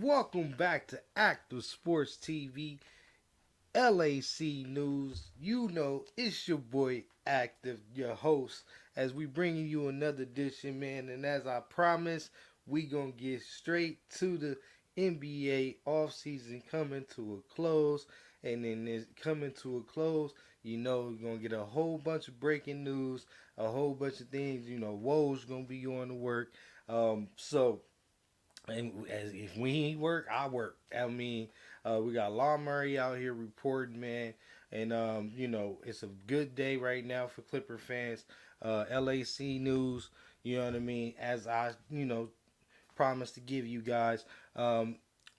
Welcome back to Active Sports TV, LAC News. You know, it's your boy Active, your host, as we bringing you another edition, man. And as I promised, we gonna get straight to the NBA offseason coming to a close. And then it's coming to a close, we're gonna get a whole bunch of breaking news, a whole bunch of things. Woj gonna be going to work. So and as if we ain't work, I work. We got Law Murray out here reporting, man, and it's a good day right now for Clipper fans. LAC news, you know what I mean. As I promised to give you guys,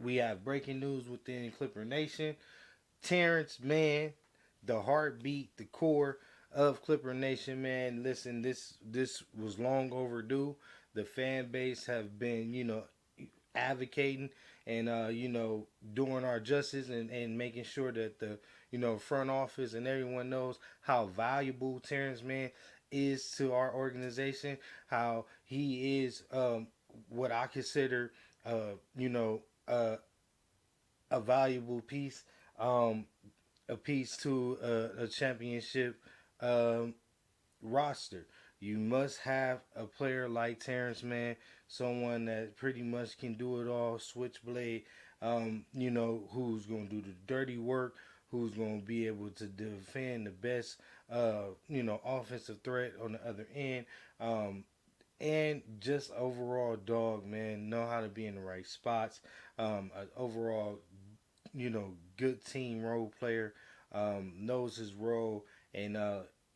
we have breaking news within Clipper Nation. Terance, man, the heartbeat, the core of Clipper Nation, man. Listen, this was long overdue. The fan base have been, advocating and doing our justice and making sure that the front office and everyone knows how valuable Terance man is to our organization, how he is what I consider you know a valuable piece, um, a piece to a championship um, roster. You must have a player like Terance, man, someone that pretty much can do it all, switchblade, who's going to do the dirty work, who's going to be able to defend the best, offensive threat on the other end. And just overall dog, man, know how to be in the right spots. Overall, good team role player, knows his role and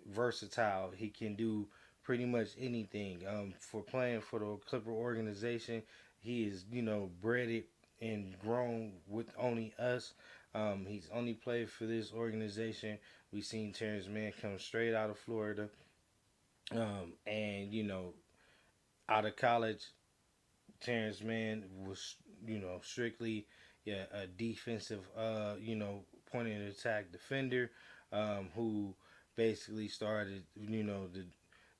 versatile. He can do pretty much anything. For playing for the Clipper organization, he is bred it and grown with only us. He's only played for this organization. We seen Terance man come straight out of Florida, and out of college, Terance man was strictly a defensive point of attack defender, who basically started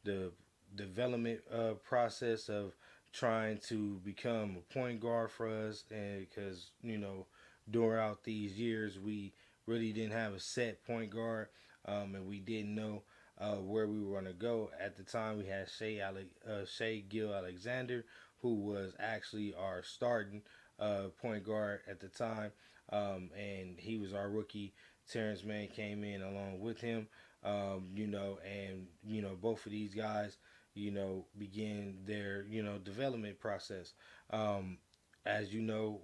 the development process of trying to become a point guard for us, and because throughout these years we really didn't have a set point guard, and we didn't know where we were going to go. At the time, we had Shea Gill Alexander, who was actually our starting point guard at the time, and he was our rookie. Terance Mann came in along with him, and both of these guys, began their development process. Um, as you know,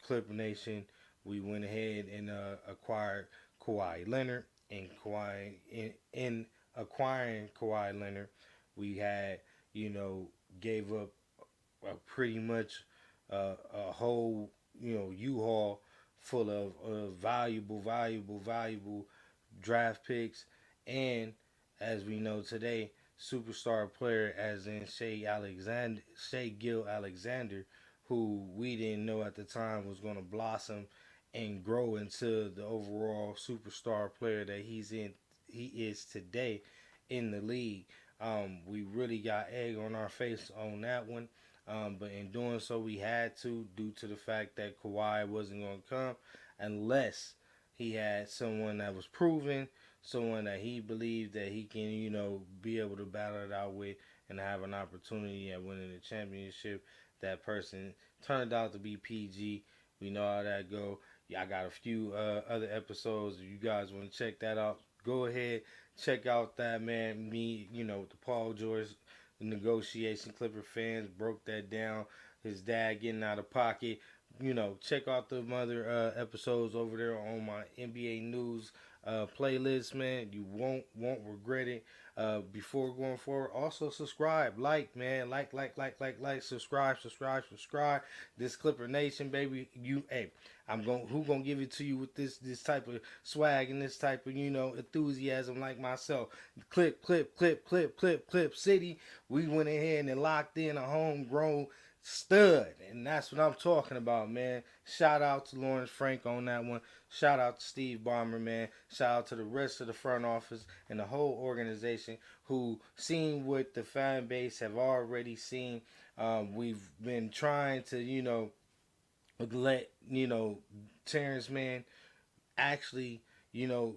Clipper Nation, we went ahead and acquired Kawhi Leonard, and in acquiring Kawhi Leonard, we had gave up pretty much a whole U-Haul full of valuable draft picks, and as we know today, superstar player as in Shea Gill Alexander, who we didn't know at the time was going to blossom and grow into the overall superstar player that he is today in the league. We really got egg on our face on that one. But in doing so, we had to, due to the fact that Kawhi wasn't going to come unless he had someone that was proven, someone that he believed that he can, be able to battle it out with and have an opportunity at winning the championship. That person turned out to be PG. We know how that go. Yeah, I got a few other episodes. If you guys want to check that out, go ahead, check out that, man. Me, the Paul George negotiation. Clipper fans broke that down. His dad getting out of pocket. Check out the other episodes over there on my NBA news playlist, man. You won't regret it. Before going forward, also subscribe, like, man, like, subscribe. This Clipper Nation, baby. Hey, who gonna give it to you with this type of swag and this type of enthusiasm like myself. Clip City. We went ahead and locked in a homegrown stud, and that's what I'm talking about, man. Shout out to Lawrence Frank on that one. Shout out to Steve Ballmer, man. Shout out to the rest of the front office and the whole organization who seen what the fan base have already seen. We've been trying to, let Terrence, man, actually, you know,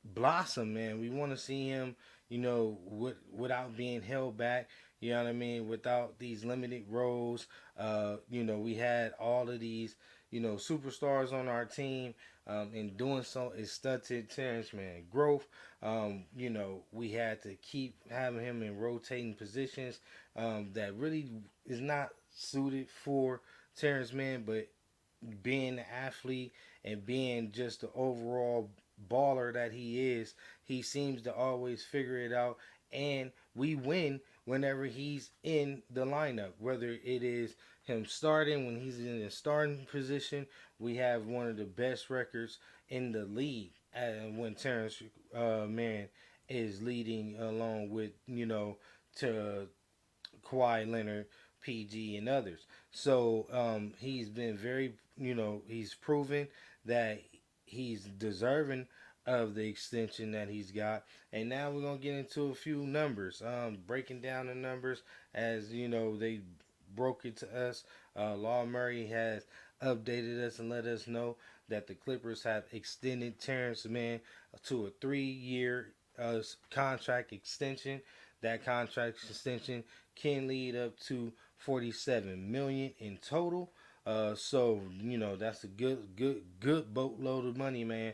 blossom, man. We want to see him, without being held back. You know what I mean? Without these limited roles. We had all of these, superstars on our team. And doing so is stunted Terrence, man, growth. We had to keep having him in rotating positions that really is not suited for Terrence, man. But being the athlete and being just the overall baller that he is, he seems to always figure it out. And we win whenever he's in the lineup, whether it is him starting when he's in the starting position. We have one of the best records in the league when Terrence man is leading along with to Kawhi Leonard, PG, and others. So he's been he's proven that he's deserving of the extension that he's got. And now we're gonna get into a few numbers, breaking down the numbers as they broke it to us. Law Murray has updated us and let us know that the Clippers have extended Terrence Mann to a 3-year contract extension. That contract extension can lead up to 47 million in total. So that's a good boatload of money, man.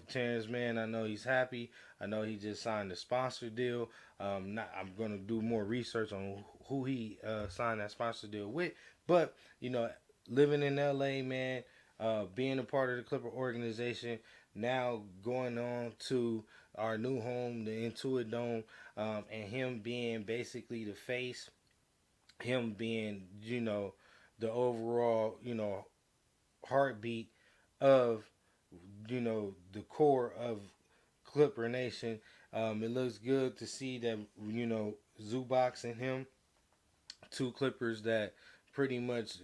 Terrence, man, I know he's happy. I know he just signed a sponsor deal. I'm gonna do more research on who he signed that sponsor deal with. But living in LA, man, being a part of the Clipper organization, now going on to our new home, the Intuit Dome, and him being basically the face, him being the overall heartbeat of the core of Clipper Nation. It looks good to see that Zubox and him, two Clippers that pretty much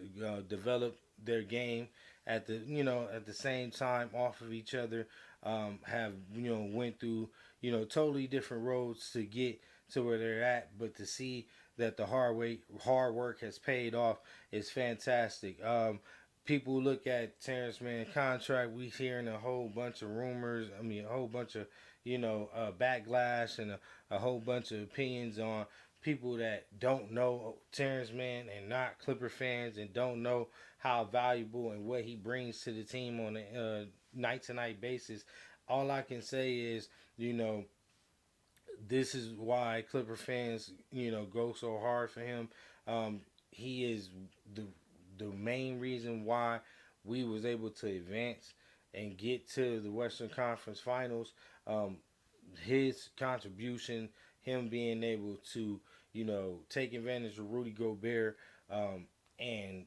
developed their game at the same time off of each other, have went through totally different roads to get to where they're at, but to see that the hard work has paid off is fantastic. People look at Terrence Mann contract. We hearing a whole bunch of rumors. I mean, a whole bunch of backlash and a whole bunch of opinions on people that don't know Terrence Mann and not Clipper fans and don't know how valuable and what he brings to the team on a night to night basis. All I can say is, this is why Clipper fans, go so hard for him. He is the main reason why we was able to advance and get to the Western Conference Finals. His contribution, him being able to, take advantage of Rudy Gobert, and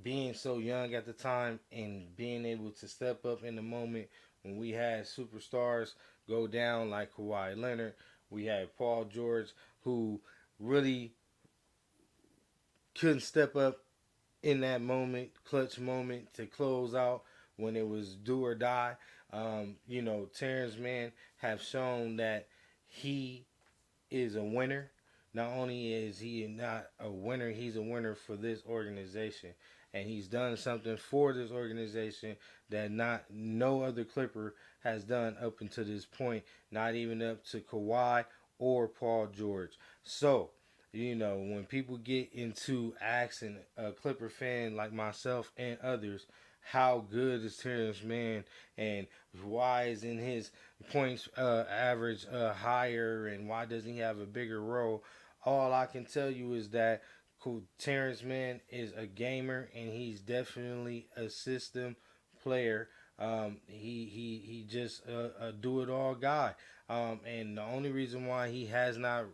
being so young at the time and being able to step up in the moment when we had superstars go down like Kawhi Leonard. We had Paul George, who really couldn't step up in that moment, clutch moment to close out when it was do or die. Terrence Mann have shown that he is a winner. Not only is he not a winner, he's a winner for this organization, and he's done something for this organization that not no other Clipper has done up until this point. Not even up to Kawhi or Paul George. So, when people get into asking a Clipper fan like myself and others, how good is Terrence Mann and why isn't his points average higher and why doesn't he have a bigger role? All I can tell you is that Terrence Mann is a gamer and he's definitely a system player. He just a do it all guy. And the only reason why he has not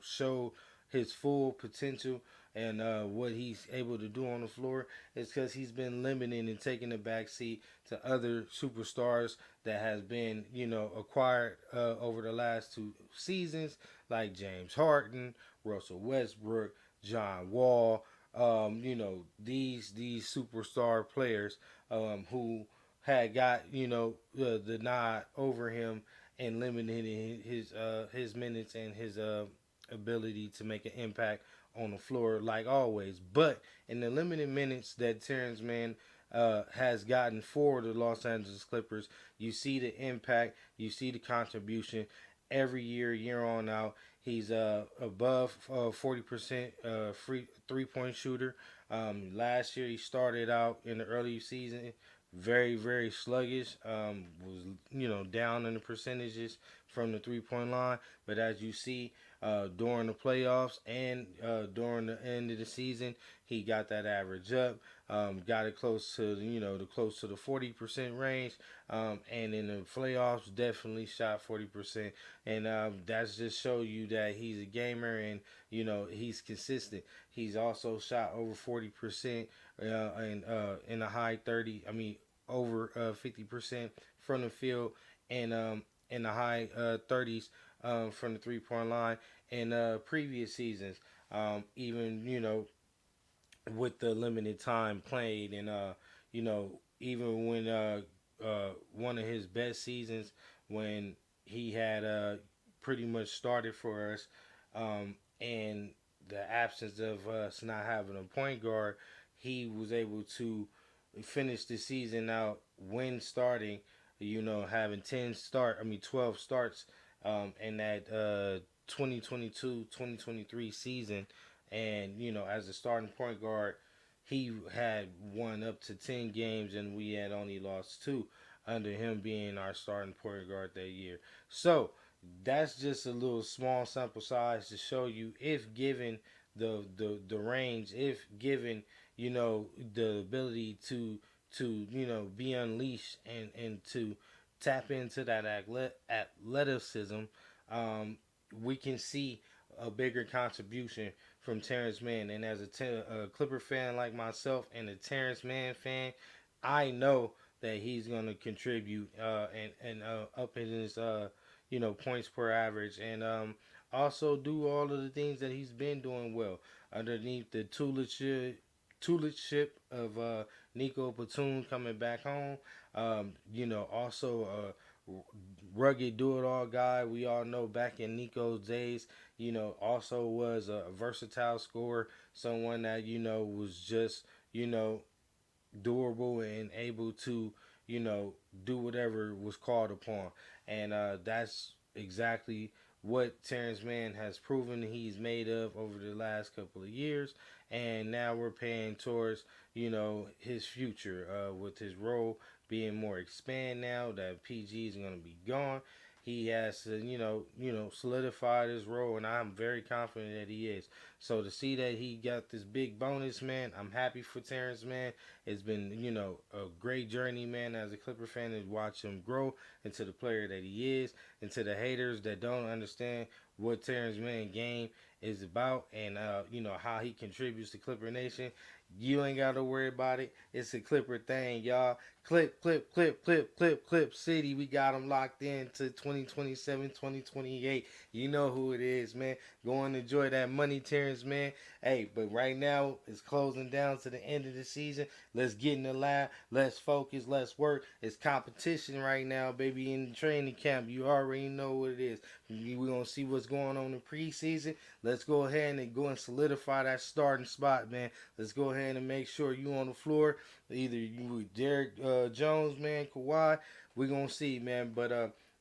showed his full potential and what he's able to do on the floor is because he's been limited and taking the back seat to other superstars that has been acquired over the last 2 seasons, like James Harden, Russell Westbrook, John Wall. These superstar players who had got the nod over him and limited his minutes and his ability to make an impact on the floor like always. But in the limited minutes that Terance Mann has gotten for the Los Angeles Clippers, you see the impact, you see the contribution every year, year on out. He's above 40% free 3 point shooter. Last year he started out in the early season very very sluggish. Was down in the percentages from the 3 point line, but as you see during the playoffs and during the end of the season, he got that average up. Got it close to the close to the 40% range, and in the playoffs definitely shot 40%, and that's just show you that he's a gamer and he's consistent. He's also shot over 40% in the high 30. I mean over 50% from the field and in the high 30s from the 3 point line in previous seasons. Even with the limited time played, and even when one of his best seasons when he had pretty much started for us, and the absence of us not having a point guard, he was able to finish the season out when starting, having 12 starts in that 2022-2023 season. And, as a starting point guard, he had won up to 10 games and we had only lost two under him being our starting point guard that year. So, that's just a little small sample size to show you, if given the range, if given the ability to be unleashed and to tap into that athleticism, um, we can see a bigger contribution from Terance Mann. And as a Clipper fan like myself and a Terance Mann fan, I know that he's going to contribute and up in his points per average, and also do all of the things that he's been doing well underneath the tutelage of Nico Batum coming back home. Also rugged do it all guy. We all know back in Nico's days, also was a versatile scorer, someone that was just durable and able to do whatever was called upon, and that's exactly what Terance Mann has proven he's made of over the last couple of years, and now we're paying towards his future with his role being more expand now that PG is going to be gone. He has to, solidify his role, and I'm very confident that he is. So to see that he got this big bonus, man, I'm happy for Terance Mann. It's been, a great journey, man, as a Clipper fan, to watch him grow into the player that he is, and to the haters that don't understand what Terance Mann game is about, and how he contributes to Clipper Nation. You ain't got to worry about it. It's a Clipper thing, y'all. Clip, clip, clip, clip, clip, clip city. We got them locked in to 2027, 2028. You know who it is, man. Go and enjoy that money, Terance, man. Hey, but right now it's closing down to the end of the season. Let's get in the lab. Let's focus. Let's work. It's competition right now, baby, in the training camp. You already know what it is. We're going to see what's going on in preseason. Let's go ahead and go and solidify that starting spot, man. Let's go ahead and make sure you on the floor. Either you with Derek Jones, man, Kawhi. We're going to see, man. But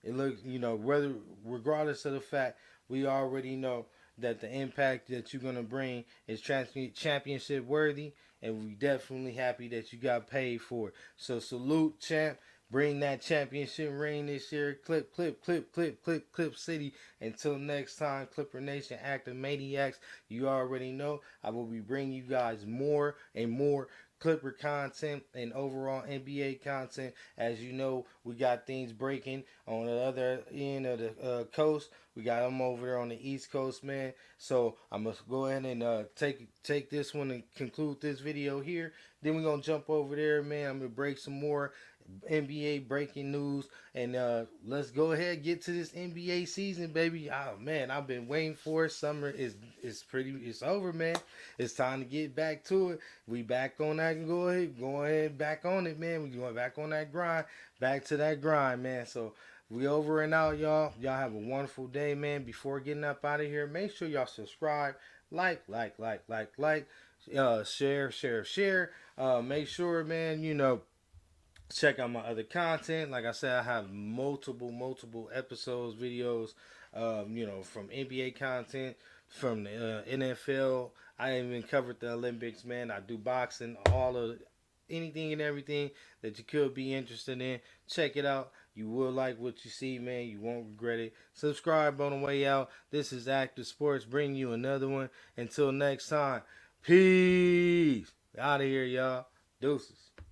it looks, whether regardless of the fact, we already know that the impact that you're gonna bring is championship worthy, and we definitely happy that you got paid for it. So salute, champ. Bring that championship ring this year. Clip, clip, clip, clip, clip, clip city. Until next time, Clipper Nation, active maniacs. You already know I will be bringing you guys more and more Clipper content and overall NBA content. As you know, we got things breaking on the other end of the coast. We got them over there on the East Coast, man. So I'm gonna go ahead and take this one and conclude this video here. Then we're gonna jump over there, man. I'm gonna break some more NBA breaking news, and let's go ahead and get to this NBA season, baby. Oh man, I've been waiting for it. Summer it's over, man. It's time to get back to it. We back on that. Go ahead, back on it, man. We going back on that grind, back to that grind, man. So we over and out, y'all. Y'all have a wonderful day, man. Before getting up out of here, make sure y'all subscribe, like. Share. Make sure, man, check out my other content. Like I said, I have multiple episodes, videos, from NBA content, from the NFL. I even covered the Olympics, man. I do boxing, all of anything and everything that you could be interested in. Check it out. You will like what you see, man. You won't regret it. Subscribe on the way out. This is Active Sports, bringing you another one. Until next time, peace. Out of here, y'all. Deuces.